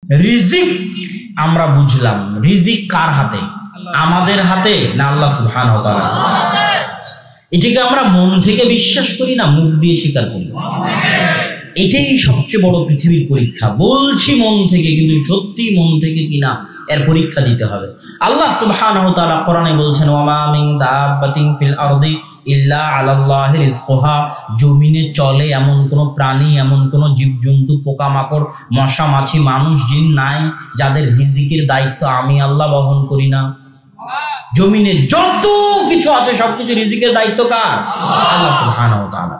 রিজিক আমরা বুঝলাম, রিজিক কার হাতে? আমাদের হাতে না আল্লাহ সুবহানাহু ওয়া তাআলা? এটাকে আমরা মন থেকে বিশ্বাস করি না মুখ দিয়ে স্বীকার করি? এটাই সবচেয়ে বড় পৃথিবীর পরীক্ষা। বলছি মন থেকে, কিন্তু সত্যি মন থেকে কিনা এর পরীক্ষা দিতে হবে। আল্লাহ সুবহানাহু ওয়া তাআলা কোরআনে বলছেন, ওয়ামা মিন দাব্বাতিন ফিল আরদি ইল্লা আলাল্লাহি রিজকুহা। জমিনে চলে এমন কোন প্রাণী, এমন কোন জীবজন্তু, পোকামাকড়, মশা মাছি, মানুষ জিন নাই যাদের রিজিকের দায়িত্ব আমি আল্লাহ বহন করি না। জমিনে যত কিছু আছে সবকিছু রিজিকের দায়িত্ব কার? আল্লাহ সুবহানাহু ওয়া তাআলা।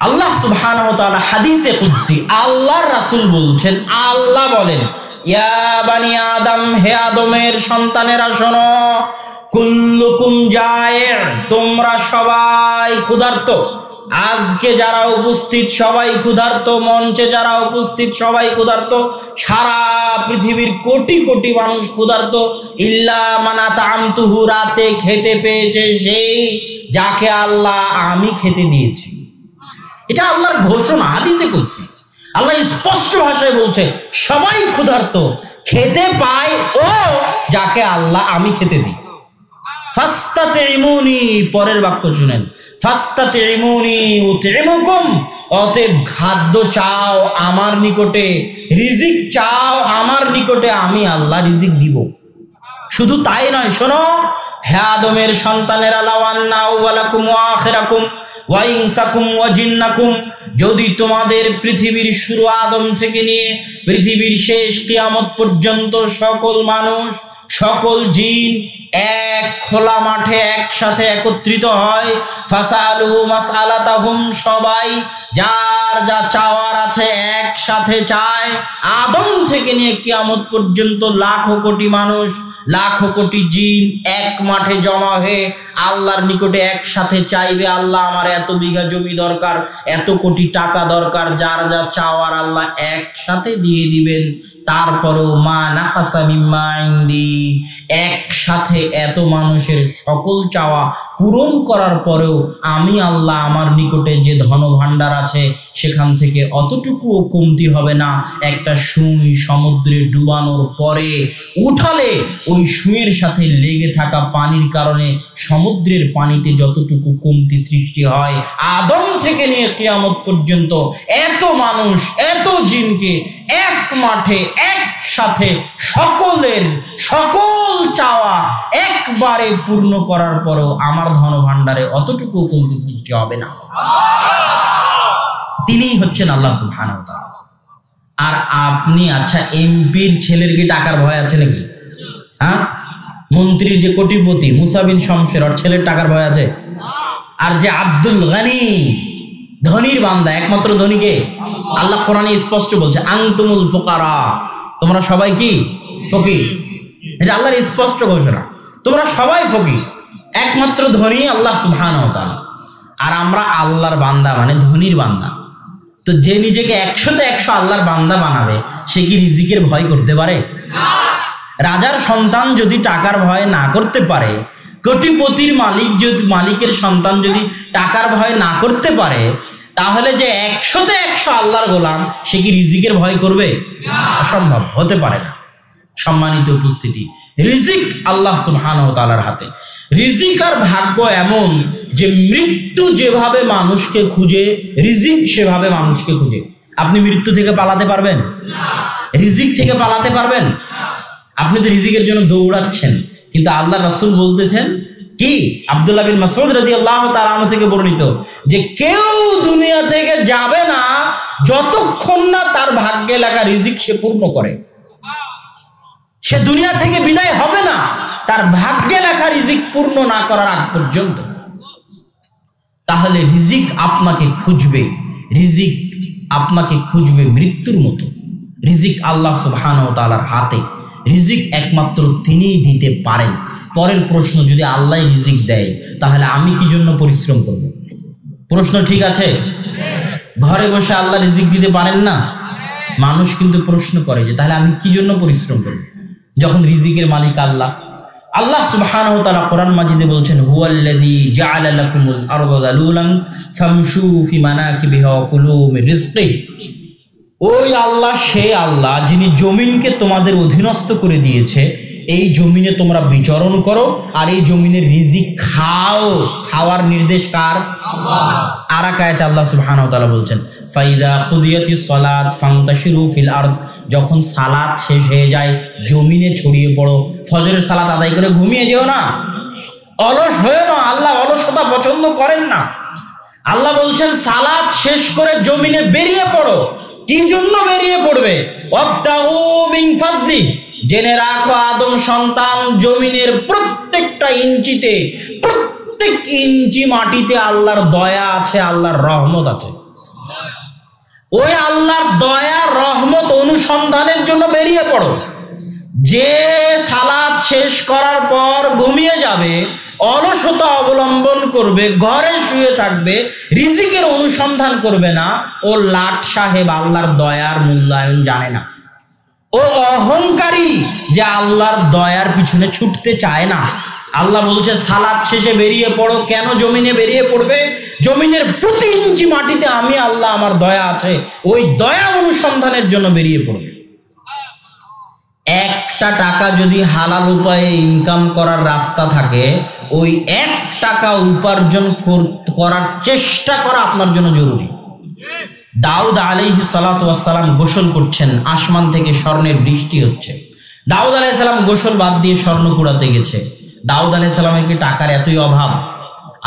আল্লাহ সুবহানাহু ওয়া তাআলা হাদিসে কুদসি আল্লাহর রাসূল বলছেন, আল্লাহ বলেন, ইয়া বানি আদম, হে আদমের সন্তানেরা শোনো, কুল্লুকুম জায়ে', তোমরা সবাই ক্ষুধার্ত। আজকে যারা উপস্থিত সবাই ক্ষুধার্ত, মঞ্চে যারা উপস্থিত সবাই ক্ষুধার্ত, সারা পৃথিবীর কোটি কোটি মানুষ ক্ষুধার্ত। ইল্লা মান আত'আমতুহু, রাতে খেতে পেয়েছে সেই যাকে আল্লাহ আমি খেতে দিয়েছি। এটা আল্লাহর ঘোষণা, হাদিসে কুদসি। আল্লাহ স্পষ্ট ভাষায় বলছে সবাই ক্ষুধার্ত, খেতে পায় ও যাকে আল্লাহ আমি খেতে দিই। ফাস্তাতিমুনি, পরের বাক্য শুনেন, ফাস্তাতিমুনি উতিমুকুম, অতএব খাদ্য চাও আমার নিকটে, রিজিক চাও আমার নিকটে, আমি আল্লাহ রিজিক দিব। শুধু তাই নয়, শোনো হে আদমের সন্তানেরা, লাওয়ান্না আউওয়ালাকুম ওয়া আখিরাকুম ওয়া ইনসাকুম ওয়া জিন্নাকুম, যদি তোমাদের পৃথিবীর শুরু আদম থেকে নিয়ে পৃথিবীর শেষ কিয়ামত পর্যন্ত সকল মানুষ, সকল জিন এক খোলা মাঠে একসাথে একত্রিত হয়, ফাসালু মাসআলাতাহুম, সবাই যার যা চাওয়ার আছে একসাথে চায়, আদম থেকে নিয়ে কিয়ামত পর্যন্ত লাখো কোটি মানুষ, লাখো কোটি জিন এক মাঠে জমা হয়ে আল্লাহর নিকটে একসাথে চাইবে, আল্লাহ আমার এত বিঘা জমি দরকার, এত কোটি টাকা দরকার, যার যা চাওয়ার আল্লাহ একসাথে দিয়ে দিবেন। তারপরেও মা নাকাসা মিম্মা ইনদি, একসাথে এত মানুষের সকল চাওয়া পূরণ করার পরেও আমি আল্লাহ আমার নিকটে যে ধন ভাণ্ডার আছে সেখান থেকে অতটুকুও কমতি হবে না। একটা সুই সমুদ্রে ডুবানোর পরে উঠালে ওই সুইয়ের সাথে লেগে থাকা পানির কারণে সমুদ্রের পানিতে যতটুকু কমতি সৃষ্টি হয়, আদম থেকে নিয়ে কিয়ামত পর্যন্ত এত মানুষ, এত জিনকে এক মাঠে একসাথে সকলের সকল চাওয়া একবারে পূর্ণ করার পরেও আমার ধন ভাণ্ডারে অতটুকু কমতি সৃষ্টি হবে না। তিনিই হচ্ছেন আল্লাহ সুবহানাহু ওয়া তাআলা। আর আপনি, আচ্ছা এমপির ছেলের কি টাকার ভয় আছে নাকি? হ্যাঁ, মন্ত্রীর যে কোটিপতি মুসা বিন শমশের, ওর ছেলের টাকার ভয় আছে? আর যে আব্দুল গনি, ধনীর বান্দা, একমাত্র ধনীকে আল্লাহ কোরআনে স্পষ্ট বলছে, আনতুমুল ফুকারা, তোমরা সবাই কি ফকির। এটা আল্লাহর স্পষ্ট ঘোষণা, তোমরা সবাই ফকির, একমাত্র ধনী আল্লাহ সুবহানাহু ওয়া তাআলা। আর আমরা আল্লাহর বান্দা, মানে ধনীর বান্দা। তো যে নিজেকে 100তে 100 আল্লাহর বান্দা বানাবে, সে কি রিজিকের ভয় করতে পারে? রাজার সন্তান যদি টাকার ভয় না করতে পারে, কোটিপতির মালিকের সন্তান যদি টাকার ভয় না করতে পারে, তাহলে যে 100তে 100 আল্লাহর গোলাম, সে কি রিজিকের ভয় করবে? অসম্ভব, হতে পারে না। সম্মানিত উপস্থিতি, রিজিক আল্লাহ সুবহানাহু ওয়া তাআলার হাতে। রিজিক আর ভাগ্য এমন যে মৃত্যু যেভাবে মানুষকে খুঁজে, রিজিক সেভাবে মানুষকে খুঁজে। আপনি মৃত্যু থেকে পালাতে পারবেন? রিজিক থেকে পালাতে পারবেন? আপনি তো রিজিকের জন্য দৌড়াচ্ছেন, কিন্তু আল্লাহ রাসূল বলতেছেন কি, আব্দুল্লাহ বিন মাসউদ রাদিয়াল্লাহু তাআলা আনহু থেকে বর্ণিত, যে কেউ দুনিয়া থেকে যাবে না যতক্ষণ না তার ভাগ্যে লেখা রিজিক সে পূর্ণ করে। সে দুনিয়া থেকে বিদায় হবে না তার ভাগ্যে লেখা রিজিক পূর্ণ না করার আগ পর্যন্ত। তাহলে রিজিক আপনাকে খুঁজবে, রিজিক আপনাকে খুঁজবে মৃত্যুর মতো। রিজিক আল্লাহ সুবহানাহু ওয়া তাআলার হাতে, রিজিক একমাত্র তিনিই দিতে পারেন। পরের প্রশ্ন, যদি আল্লাহ রিজিক দেয় তাহলে আমি কি জন্য পরিশ্রম করব? প্রশ্ন ঠিক আছে? ঘরে বসে আল্লাহ রিজিক দিতে পারেন না? মানুষ কিন্তু প্রশ্ন করে যে তাহলে আমি কি জন্য পরিশ্রম করব, যখন রিজিকের মালিক আল্লাহ। আল্লাহ সুবহানাহু ওয়া তাআলা কোরআন মাজিদে বলছেন, হুয়াল্লাযী জাআলা লাকুমুল আরদা যালুলান ফামশু ফি মানাকিবিহা ওয়া কুলু মির রিজকি। ওই আল্লাহ সেই আল্লাহ যিনি জমিনকে তোমাদের অধীনস্থ করে দিয়েছে, এই জমিনে তোমরা বিচরণ করো আর এই জমিনের রিজিক খাও। খাওয়ার নির্দেশ কার? আর এক আয়াতে আল্লাহ সুবহানাহু ওয়া তাআলা বলছেন, ফাইদা কুদিয়াতিস সালাত ফান্তাশিরু ফিল আরজ, যখন সালাত শেষ হয়ে যায় জমিনে ছড়িয়ে পড়ো। ফজরের সালাত আদায় করে ঘুমিয়ে যেও না, অলস হয়ে না। আল্লাহ অলসতা পছন্দ করেন না। আল্লাহ বলছেন সালাত শেষ করে জমিনে বেরিয়ে পড়ো। কি জন্য বেরিয়ে পড়বে? ওয়াবতাগু মিন ফাজলি, জেনে রাখো আদম সন্তান জমিনের প্রত্যেকটা ইঞ্চিতে, প্রত্যেক ইঞ্চি মাটিতে আল্লাহর দয়া আছে, আল্লাহর রহমত আছে। ওই আল্লাহর দয়া রহমত অনুসন্ধানের জন্য বেরিয়ে পড়ো। যে সালাত শেষ করার পর ঘুমিয়ে যাবে, অলসতা অবলম্বন করবে, ঘরে শুয়ে থাকবে, রিজিকের অনুসন্ধান করবে না, ও লাট সাহেব আল্লাহর দয়ার মূল্যায়ন জানে না। ও অহংকারী যে আল্লাহর দয়ার পিছনে ছুটতে চায় না। আল্লাহ বলছে সালাত শেষে বেরিয়ে পড়ো। কেন জমিনে বেরিয়ে পড়বে? জমিনের প্রতি ইঞ্চি মাটিতে আমি আল্লাহ, আমার দয়া আছে, ওই দয়া অনুসন্ধানের জন্য বেরিয়ে পড়বে। একটা টাকা যদি হালাল উপায়ে ইনকাম করার রাস্তা থাকে, ওই 1 টাকা উপার্জন করার চেষ্টা করা আপনার জন্য জরুরি। দাউদ আলাইহিস সালাতু ওয়াস সালাম গোসল করছেন, আসমান থেকে স্বর্ণের বৃষ্টি হচ্ছে। দাউদ আলাইহিস সালাম গোসল বাদ দিয়ে স্বর্ণ কুড়াতে গেছে। দাউদ আলাইহিস সালামের কি টাকার এতই অভাব?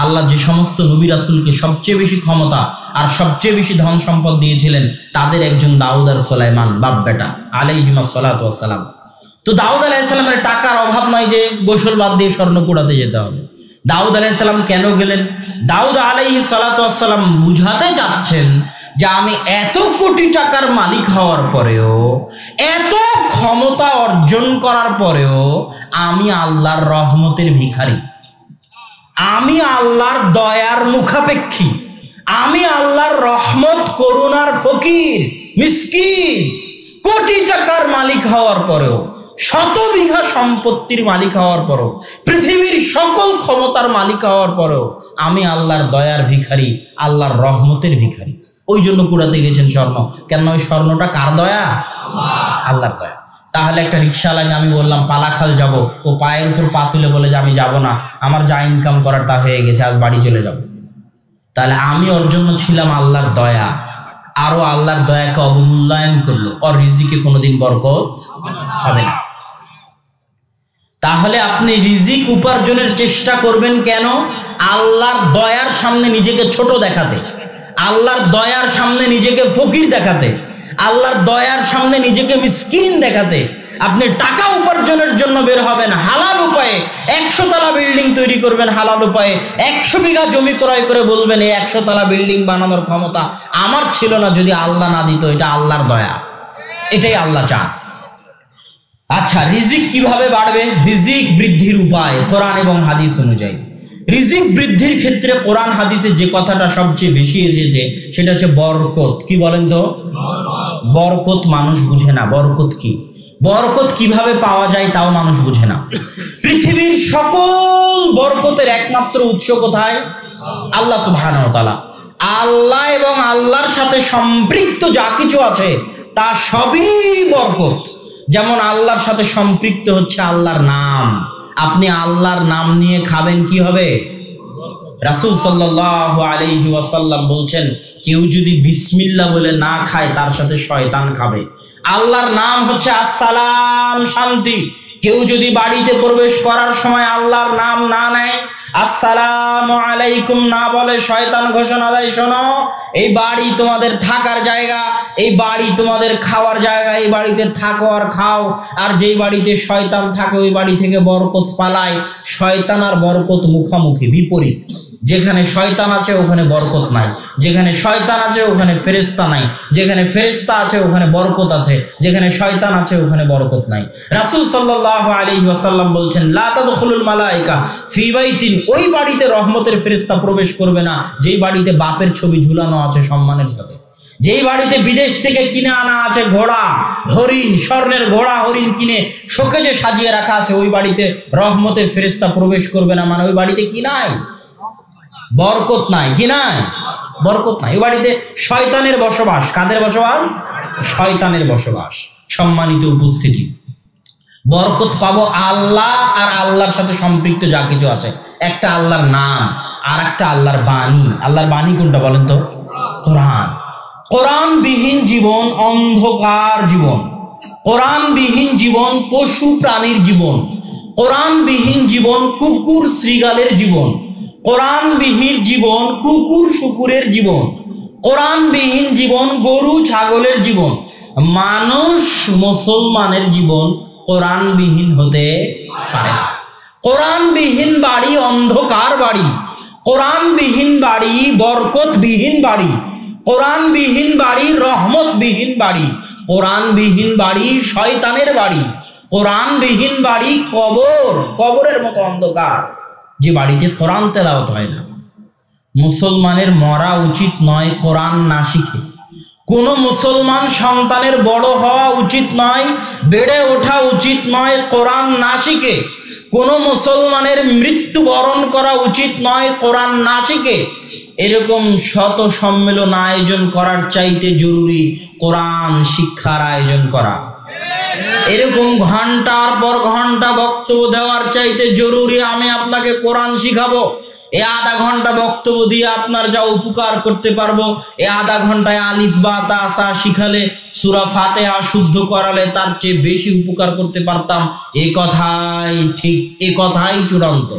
আল্লাহ যে সমস্ত নবী রাসূলকে সবচেয়ে বেশি ক্ষমতা আর সবচেয়ে বেশি ধন সম্পদ দিয়েছিলেন, তাদের একজন দাউদ আর সুলাইমান, বাপ বেটা আলাইহিমাস সালাতু ওয়াস সালাম। তো দাউদ আলাইহিস সালামের টাকার অভাব নয় যে গোসল বাদ দিয়ে স্বর্ণ কুড়াতে যেতে হবে। দাউদ আলাইহিস সালাম কেন গেলেন? দাউদ আলাইহিস সালাতু ওয়াস সালাম বুঝাতে চাচ্ছেন যে আমি এত কোটি টাকার মালিক হওয়ার পরেও, এত ক্ষমতা অর্জন করার পরেও আমি আল্লাহর রহমতের ভিখারি, আমি আল্লাহর দয়ার মুখাপেক্ষী, আমি আল্লাহর রহমত করুণার ফকির, মিসকিন। কোটি টাকার মালিক হওয়ার পরেও, 100 বিঘা সম্পত্তির মালিক হওয়ার পরেও, পৃথিবীর সকল ক্ষমতার মালিক হওয়ার পরেও আমি আল্লাহর দয়ার ভিখারি, আল্লাহর রহমতের ভিখারি। ওই জন্য কুড়াতে গেছেন স্বর্ণ। কেন? ওই স্বর্ণটা কার দয়া? আল্লাহর দয়া। তাহলে একটা রিক্সাওয়ালাকে আমি বললাম পালাখাল যাব, ও পায়ের উপর পা তুলে বলে যে আমি যাব না, আমার যা ইনকাম করার তা হয়ে গেছে, আজ বাড়ি চলে যাব। তাহলে আমি ওর জন্য ছিলাম আল্লাহর দয়া, আরো আল্লাহর দয়াকে অবমূল্যায়ন করলো, ওর রিজিকে কোনোদিন বরকত হবে না। তাহলে আপনি রিজিক উপার্জনের চেষ্টা করবেন কেন? আল্লাহর দয়ার সামনে নিজেকে ছোট দেখাতে, আল্লাহর দয়ার সামনে নিজেকে ফকির দেখাতে, আল্লাহর দয়ার সামনে নিজেকে মিসকিন দেখাতে। আপনি টাকা উপার্জনের জন্য বের হবেন হালাল উপায়ে, 100 তলা বিল্ডিং তৈরি করবেন হালাল উপায়ে, 100 বিঘা জমি ক্রয় করে বলবেন এই 100 তলা বিল্ডিং বানানোর ক্ষমতা আমার ছিল না, যদি আল্লাহ না দিত। এটা আল্লাহর দয়া, এটাই আল্লাহ চান। আচ্ছা, রিজিক কিভাবে বাড়বে? রিজিক বৃদ্ধির উপায় কোরআন এবং হাদিস অনুযায়ী। রিজিক বৃদ্ধির ক্ষেত্রে কোরআন হাদিসে যে কথাটা সবচেয়ে বেশি এসেছে সেটা হচ্ছে বরকত। কি বলেন তো? বরকত মানুষ বুঝে না। বরকত কি? বরকত কিভাবে পাওয়া যায় তাও মানুষ বুঝে না। পৃথিবীর সকল বরকতের একমাত্র উৎস কোথায়? আল্লাহ সুবহানাহু ওয়া তাআলা। আল্লাহ এবং আল্লাহর সাথে সম্পৃক্ত যা কিছু আছে তা সবই বরকত। যেমন আল্লাহর সাথে সম্পৃক্ত হচ্ছে আল্লাহর নাম। আপনি আল্লাহর নাম নিয়ে খাবেন, কি হবে? রাসূল সাল্লাল্লাহু আলাইহি ওয়াসাল্লাম বলছেন, কেউ যদি বিসমিল্লাহ বলে না খায় তার সাথে শয়তান খাবে। আল্লাহর নাম হচ্ছে আসসালাম, শান্তি। কেউ যদি বাড়িতে প্রবেশ করার সময় আল্লাহর নাম না নেয়, আসসালামু আলাইকুম না বলে, শয়তান ঘোষণা দেয়, শোনো এই বাড়ি তোমাদের থাকার জায়গা, এই বাড়ি তোমাদের খাওয়ার জায়গা, এই বাড়িতে থাকো আর খাও। আর যেই বাড়িতে শয়তান থাকে ওই বাড়ি থেকে বরকত পালায়। শয়তান আর বরকত মুখামুখি, বিপরীত। যেখানে শয়তান আছে ওখানে বরকত নাই, যেখানে শয়তান আছে ওখানে ফেরেশতা নাই, যেখানে ফেরেশতা আছে ওখানে বরকত আছে, যেখানে শয়তান আছে ওখানে বরকত নাই। রাসূল সাল্লাল্লাহু আলাইহি ওয়াসাল্লাম বলছেন, লা তাদখুলুল মালায়েকা ফি বাইতিন, ওই বাড়িতে রহমতের ফেরেশতা প্রবেশ করবে না যেই বাড়িতে বাপের ছবি ঝুলানো আছে সম্মানের সাথে, যেই বাড়িতে বিদেশ থেকে কিনে আনা আছে ঘোড়া হরিণ, স্বর্ণের ঘোড়া হরিণ কিনে শোকেজে সাজিয়ে রাখা আছে, ওই বাড়িতে রহমতের ফেরেশতা প্রবেশ করবে না। মানে ওই বাড়িতে কি নাই? বরকত নাই। কি নাই? বরকত নাই। ওই বাড়িতে শয়তানের বসবাস। কাদের বসবাস? শয়তানের বসবাস। সম্মানিত উপস্থিতি, বরকত পাবো আল্লাহ আর আল্লাহর সাথে সম্পৃক্ত যা কিছু আছে। একটা আল্লাহর নাম আর একটা আল্লাহর বাণী। আল্লাহর বাণী কোনটা বলেন তো? কোরআন। কোরআনবিহীন জীবন অন্ধকার জীবন, কোরআনবিহীন জীবন পশু প্রাণীর জীবন, কোরআনবিহীন জীবন কুকুর শৃগালের জীবন, কোরআনবিহীন জীবন কুকুর শুকুরের জীবন, কোরআনবিহীন জীবন গরু ছাগলের জীবন। মানুষ মুসলমানের জীবন কোরআনবিহীন হতে পারে না। কোরআনবিহীন বাড়ি অন্ধকার বাড়ি, কোরআনবিহীন বাড়ি বরকতবিহীন বাড়ি, কোরআনবিহীন বাড়ি রহমতবিহীন বাড়ি, কোরআনবিহীন বাড়ি শয়তানের বাড়ি, কোরআনবিহীন বাড়ি কবর, কবরের মতো অন্ধকার, যে বাড়িতে কোরআন তেলাওয়াত হয় না। মুসলমানের মরা উচিত নয় কোরআন না শিখে। কোনো মুসলমান সন্তানের বড় হওয়া উচিত নয়, বেড়ে ওঠা উচিত নয় কোরআন না শিখে। কোনো মুসলমানের মৃত্যুবরণ করা উচিত নয় কোরআন না শিখে। এরকম শত সম্মেলন আয়োজন করার চাইতে জরুরি কোরআন শিক্ষার আয়োজন করা। এরকম ঘন্টার পর ঘন্টা বক্তব্য দেওয়ার চাইতে জরুরি আমি আপনাকে কোরআন শিখাবো। এই আধা ঘন্টা বক্তব্য দিয়ে আপনার যা উপকার করতে পারবো, এই আধা ঘন্টায় আলিফ বা তা সা শিখালে, সূরা ফাতিহা শুদ্ধ করালে তার চেয়ে বেশি উপকার করতে পারতাম। এ কথাই ঠিক, এ কথাই চূড়ান্ত।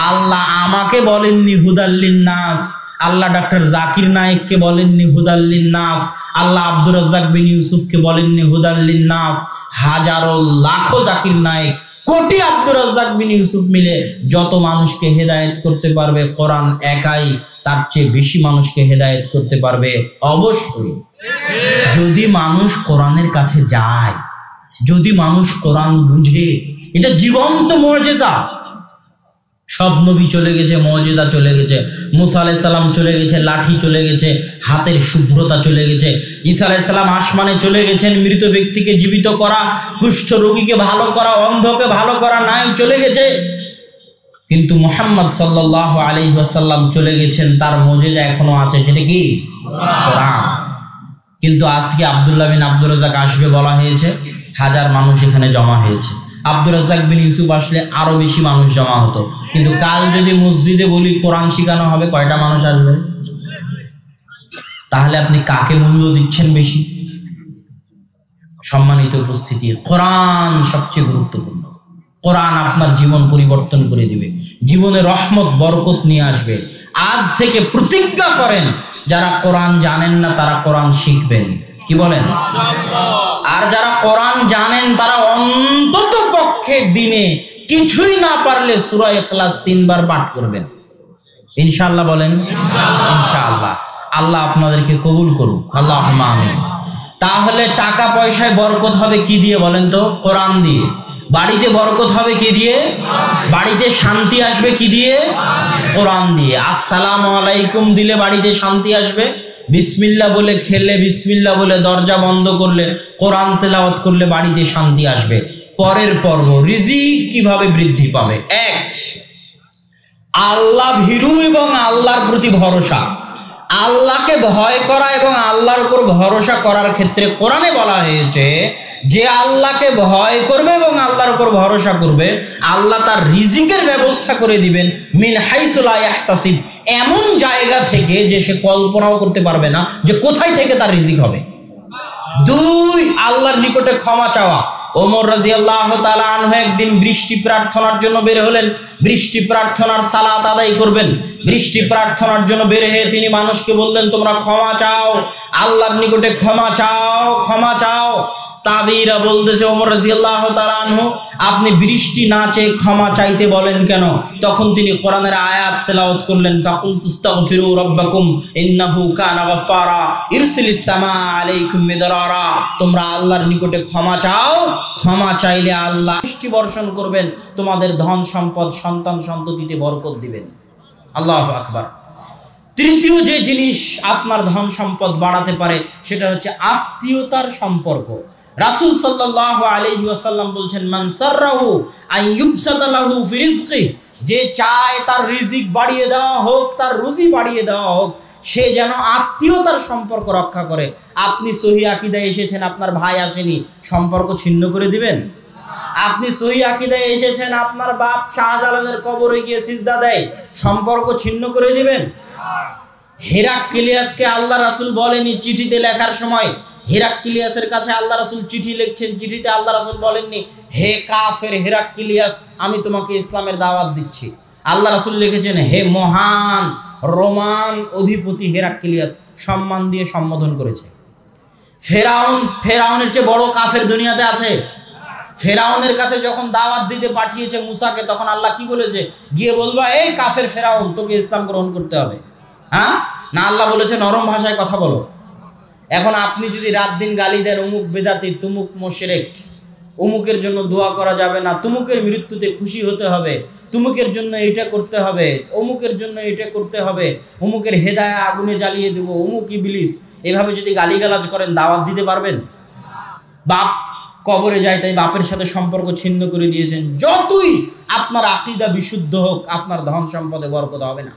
আল্লাহ আমাকে বলেননি হুদাল্লিন নাস, আল্লাহ ডাক্তার জাকির নায়েককে বলেননি হুদাল্লিন নাস, আল্লাহ আব্দুর রাজ্জাক বিন ইউসুফকে বলেননি হুদাল্লিন নাস। হাজারো লাখো জাকির নায়েক, কোটি আব্দুর রাজ্জাক বিন ইউসুফ মিলে যত মানুষকে হেদায়েত করতে পারবে, কোরআন একাই তার চেয়ে বেশি মানুষকে হেদায়েত করতে পারবে। অবশ্যই যদি মানুষ কোরআনের কাছে যায়, যদি মানুষ কোরআন বুঝে, এটা জীবন্ত মুজিজা। সব নবী চলে গেছে, মুজিজা চলে গেছে। মুসা আলাইহিস সালাম চলে গেছে, লাঠি চলে গেছে, হাতের শুভ্রতা চলে গেছে। ঈসা আলাইহিস সালাম আসমানে চলে গেছেন, মৃত ব্যক্তিকে জীবিত করা, কুষ্ঠ রোগীকে ভালো করা, অন্ধকে ভালো করা নাই চলে গেছে। কিন্তু মুহাম্মদ সাল্লাল্লাহু আলাইহি ওয়াসাল্লাম চলে গেছেন, তার মুজিজা এখনো আছে, সেটা কি? কোরআন। কিন্তু আজকে আব্দুল্লাহ বিন আব্দুর রাজ্জাক আসবে বলা হয়েছে, হাজার মানুষ এখানে জমা হয়েছে। আব্দুর রাজ্জাক বিন ইউসুফ আসলে আরো বেশি মানুষ জমা হতো। কিন্তু কাল যদি মসজিদে বলি কোরআন শিখানো হবে, কয়টা মানুষ আসবে? তাহলে আপনি কাকে মূল্য দিচ্ছেন বেশি? সম্মানিত উপস্থিতি, কোরআন সবচেয়ে গুরুত্বপূর্ণ। কোরআন আপনার জীবন পরিবর্তন করে দিবে, জীবনে রহমত বরকত নিয়ে আসবে। আজ থেকে প্রতিজ্ঞা করেন, যারা কোরআন জানেন না তারা কোরআন শিখবেন। কি বলেন? আর যারা কোরআন জানেন তারা অন্তত পক্ষে দিনে কিছুই না পারলে সূরা ইখলাস 3 বার পাঠ করবেন। ইনশাআল্লাহ বলেন ইনশাআল্লাহ। আল্লাহ আপনাদেরকে কবুল করুক, আল্লাহুম্মা আমিন। তাহলে টাকা পয়সায় বরকত হবে কি দিয়ে বলেন তো? কোরআন দিয়ে। বাড়িতে বরকত হবে কি দিয়ে? বাড়িতে শান্তি আসবে কি দিয়ে? কোরআন দিয়ে। আসসালামু আলাইকুম দিলে বাড়িতে শান্তি আসবে। বিসমিল্লাহ বলে খেললে, বিসমিল্লাহ বলে দরজা বন্ধ করলে, কোরআন তেলাওয়াত করলে বাড়িতে শান্তি আসবে। পরের পর্ব, রিজিক কিভাবে বৃদ্ধি পাবে। 1, আল্লাহ ভীরু এবং আল্লাহর প্রতি ভরসা। আল্লাহকে ভয় করা এবং আল্লাহর উপর ভরসা করার ক্ষেত্রে কোরআনে বলা হয়েছে যে আল্লাহকে ভয় করবে এবং আল্লাহর উপর ভরসা করবে, আল্লাহ তার রিজিকের ব্যবস্থা করে দিবেন মিন হাইসু লা ইয়াহতাসিব, এমন জায়গা থেকে যে সে কল্পনাও করতে পারবে না যে কোথায় থেকে তার রিজিক হবে। 2, আল্লাহর নিকটে ক্ষমা চাওয়া। ওমর রাদিয়াল্লাহু তাআলা আনহু একদিন বৃষ্টি প্রার্থনার জন্য বের হলেন। বৃষ্টি প্রার্থনার সালাত আদায় করবেন। বৃষ্টি প্রার্থনার জন্য বের হয়ে তিনি মানুষকে বললেন, তোমরা ক্ষমা চাও, আল্লাহর নিকটে ক্ষমা চাও, ক্ষমা চাও। তাবিরা বলতেছে, ওমর রাদিয়াল্লাহু তাআলা আনহু, আপনি বৃষ্টি না চেয়ে ক্ষমা চাইতে বলেন কেন? তখন তিনি কোরআনের আয়াত তেলাওয়াত করলেন, ফাকুলতুস্তাগফিরু রাব্বাকুম ইন্নাহু কানা গাফফারা ইরসিলিস সামা আলাইকুম মিদরারা। তোমরা আল্লাহর নিকটে ক্ষমা চাও, ক্ষমা চাইলে আল্লাহ বৃষ্টি বর্ষণ করবেন, তোমাদের ধন সম্পদ সন্তান সন্ততিতে বরকত দিবেন। আল্লাহু আকবার। 3য় যে জিনিস আপনার ধন সম্পদ বাড়াতে পারে সেটা হচ্ছে আত্মীয়তার সম্পর্ক। রাসূল সাল্লাল্লাহু আলাইহি ওয়াসাল্লাম বলছেন, মান সাররাহু আন ইউবসাতা লাহু ফি রিজকি, যে চায় তার রিজিক বাড়িয়ে দেওয়া হোক, তার রুজি বাড়িয়ে দেওয়া হোক, সে যেন আত্মীয়তার সম্পর্ক রক্ষা করে। আপনি সহি আকীদায় এসেছেন, আপনার ভাই আসেনি, সম্পর্ক ছিন্ন করে দিবেন? আপনি সহি আকীদায় এসেছেন, আপনার বাপ শাহজালালের কবরে গিয়ে সিজদা দেয়, সম্পর্ক ছিন্ন করে দিবেন? হেরাক্লিয়াসকে আল্লাহ রাসূল বলেনি চিঠিতে লেখার সময়, হেরাক্লিয়াসের কাছে আল্লাহ রাসূল চিঠি লিখছেন, চিঠিতে আল্লাহ রাসূল বলেননি হে কাফের হেরাক্লিয়াস আমি তোমাকে ইসলামের দাওয়াত দিচ্ছি। আল্লাহ রাসূল লিখেছেন হে মহান রোমান অধিপতি হেরাক্লিয়াস, সম্মান দিয়ে সম্বোধন করেছে। ফেরাউনের চেয়ে বড় কাফের দুনিয়াতে আছে? ফেরাউনের কাছে যখন দাওয়াত দিতে পাঠিয়েছে মুসাকে, তখন আল্লাহ কি বলেছে? গিয়ে বলবা এই কাফের ফেরাউন তোকে ইসলাম গ্রহণ করতে হবে। হ্যাঁ না, আল্লাহ বলেছে নরম ভাষায় কথা বলো। এখন আপনি যদি রাত দিন গালি দেন অমুক বেদাতি, তুমুক মুশরিক, অমুকের জন্য দোয়া করা যাবে না, তুমুকের মৃত্যুতে খুশি হতে হবে, তুমুকের জন্য এটা করতে হবে, অমুকের জন্য এটা করতে হবে, অমুকের হেদায়া আগুনে জ্বালিয়ে দেবো, অমুক ইবলিস, এভাবে যদি গালিগালাজ করেন দাওয়াত দিতে পারবেন? বাপ কবরে যায় তাই বাপের সাথে সম্পর্ক ছিন্ন করে দিয়েছেন। যতই আপনার আকীদা বিশুদ্ধ হোক, আপনার ধন সম্পদে বরকত হবে না।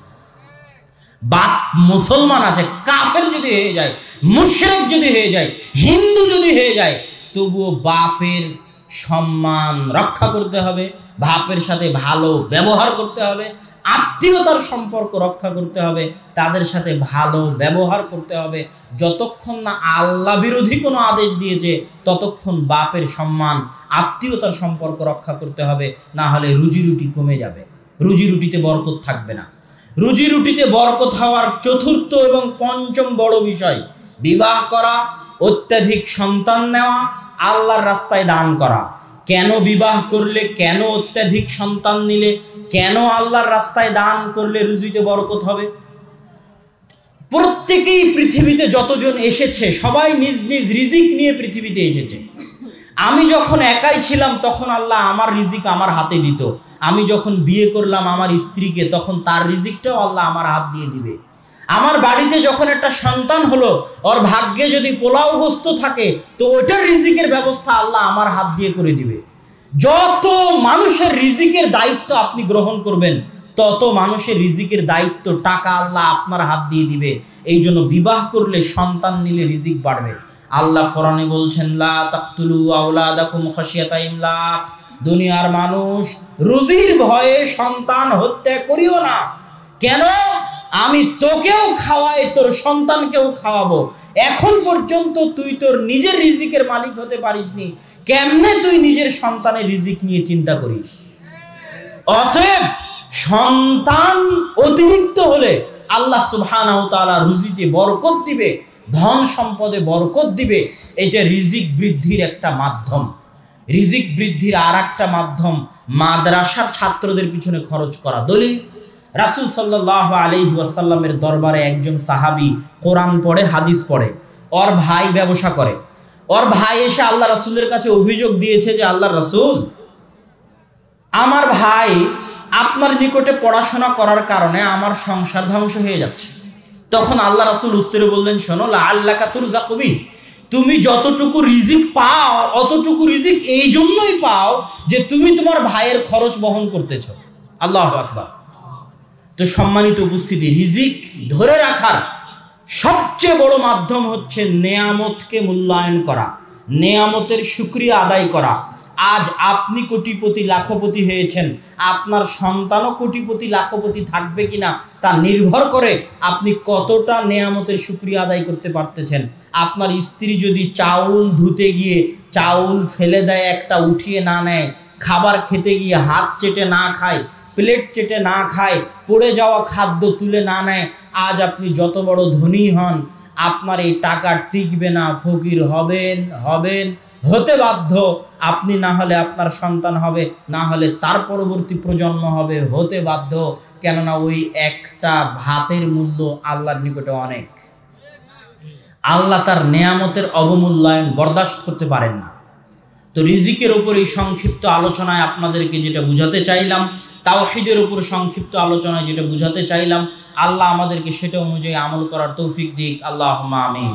বাপ মুসলমান আছে, কাফের যদি হয়ে যায়, মুশরিক যদি হয়ে যায়, হিন্দু যদি হয়ে যায়, তবুও বাপের সম্মান রক্ষা করতে হবে, বাপের সাথে ভালো ব্যবহার করতে হবে, আত্মীয়তার সম্পর্ক রক্ষা করতে হবে, তাদের সাথে ভালো ব্যবহার করতে হবে। যতক্ষণ না আল্লাহ বিরোধী কোনো আদেশ দিয়েছে ততক্ষণ বাপের সম্মান, আত্মীয়তার সম্পর্ক রক্ষা করতে হবে, না হলে রুজি রুটি কমে যাবে, রুজি রুটিতে বরকত থাকবে না। রুজি রুটিতে বরকত হওয়ার চতুর্থ এবং পঞ্চম বড় বিষয় বিবাহ করা, অত্যাধিক সন্তান নেওয়া, আল্লাহর রাস্তায় দান করা। কেন বিবাহ করলে, কেন অত্যাধিক সন্তান নিলে, কেন আল্লাহর রাস্তায় দান করলে রুজিতে বরকত হবে? প্রত্যেকেই পৃথিবীতে যতজন এসেছে সবাই নিজ নিজ রিজিক নিয়ে পৃথিবীতে এসেছে। আমি যখন একাই ছিলাম তখন আল্লাহ আমার রিজিক আমার হাতে দিত। আমি যখন বিয়ে করলাম আমার স্ত্রীকে, তখন তার রিজিকটাও আল্লাহ আমার হাত দিয়ে দিবে। আমার বাড়িতে যখন একটা সন্তান হলো, ওর ভাগ্যে যদি পোলাও গোস্ত থাকে তো ওটার রিজিকের ব্যবস্থা আল্লাহ আমার হাত দিয়ে করে দিবে। যত মানুষের রিজিকের দায়িত্ব আপনি গ্রহণ করবেন, তত মানুষের রিজিকের দায়িত্ব টাকা আল্লাহ আপনার হাত দিয়ে দিবে। এই জন্য বিবাহ করলে, সন্তান নিলে রিজিক বাড়বে। আল্লাহ কোরআনে বলছেন লা তাকতুলু আওলাদাকুম খাশিয়াতা ইমলাক, দুনিয়ার মানুষ রুজির ভয়ে সন্তান হত্যা করিও না। কেন? আমি তোকেও খাওয়াই, তোর সন্তানকেও খাওয়াবো। এখন পর্যন্ত তুই তোর নিজের রিজিকের মালিক হতে পারিসনি, কেমনে তুই নিজের সন্তানের রিজিক নিয়ে চিন্তা করিস? অতএব সন্তান অতিরিক্ত হলে আল্লাহ সুবহানাহু ওয়া তাআলা রুজিতে বরকত দিবে, ধন সম্পদে বরকত দিবে। এটা রিজিক বৃদ্ধির একটা মাধ্যম। রিজিক বৃদ্ধির আর একটা মাধ্যম মাদ্রাসার ছাত্রদের পিছনে খরচ করা। দলিল, রাসূল সাল্লাল্লাহু আলাইহি ওয়াসাল্লামের দরবারে একজন সাহাবী কোরআন পড়ে, হাদিস পড়ে, ওর ভাই ব্যবসা করে। ওর ভাই এসে আল্লাহ রাসূলের কাছে অভিযোগ দিয়েছে যে আল্লাহর রাসূল, আমার ভাই আপনার নিকটে পড়াশোনা করার কারণে আমার সংসার ধ্বংস হয়ে যাচ্ছে। তখন আল্লাহ রাসূল উত্তরে বললেন, শোনো, লাআল্লাকা তুরযাকু বিহি, তুমি যতটুকু রিজিক পাও অতটুকু রিজিক এই জন্যই পাও যে তুমি তোমার ভাইয়ের খরচ বহন করতেছো। আল্লাহু আকবার। তো সম্মানিত উপস্থিতি, রিজিক ধরে রাখার সবচেয়ে বড় মাধ্যম হচ্ছে নেয়ামতকে মূল্যায়ন করা, নেয়ামতের শুকরিয়া আদায় করা। আজ আপনি কোটিপতি লাখপতি হয়েছেন, আপনার সন্তানও কোটিপতি লাখপতি থাকবে কিনা তা নির্ভর করে আপনি কতটা নেয়ামতের শুকরিয়া আদায় করতে পারতেছেন। আপনার স্ত্রী যদি চাউল ধুতে গিয়ে চাউল ফেলে দেয়, একটা উঠিয়ে না নেয়, খাবার খেতে গিয়ে হাত চেটে না খায়, প্লেট চেটে না খায়, পড়ে যাওয়া খাদ্য তুলে না নেয়, আজ আপনি যত বড় ধনী হন, আপনার এই টাকা টিকবে না, ফকির হবেন, হতে বাধ্য। আপনি না হলে আপনার সন্তান হবে, না হলে তার পরবর্তী প্রজন্ম হবে, হতে বাধ্য। কেননা ওই একটা ভাতের মূল্য আল্লাহর নিকটে অনেক। আল্লাহ তার নেয়ামতের অবমূল্যায়ন বরদাস্ত করতে পারেন না। তো রিজিকের উপর এই সংক্ষিপ্ত আলোচনায় আপনাদেরকে যেটা বুঝাতে চাইলাম, তাওহীদের উপর সংক্ষিপ্ত আলোচনায় যেটা বুঝাতে চাইলাম, আল্লাহ আমাদেরকে সেটা অনুযায়ী আমল করার তৌফিক দিক। আল্লাহুম্মা আমিন।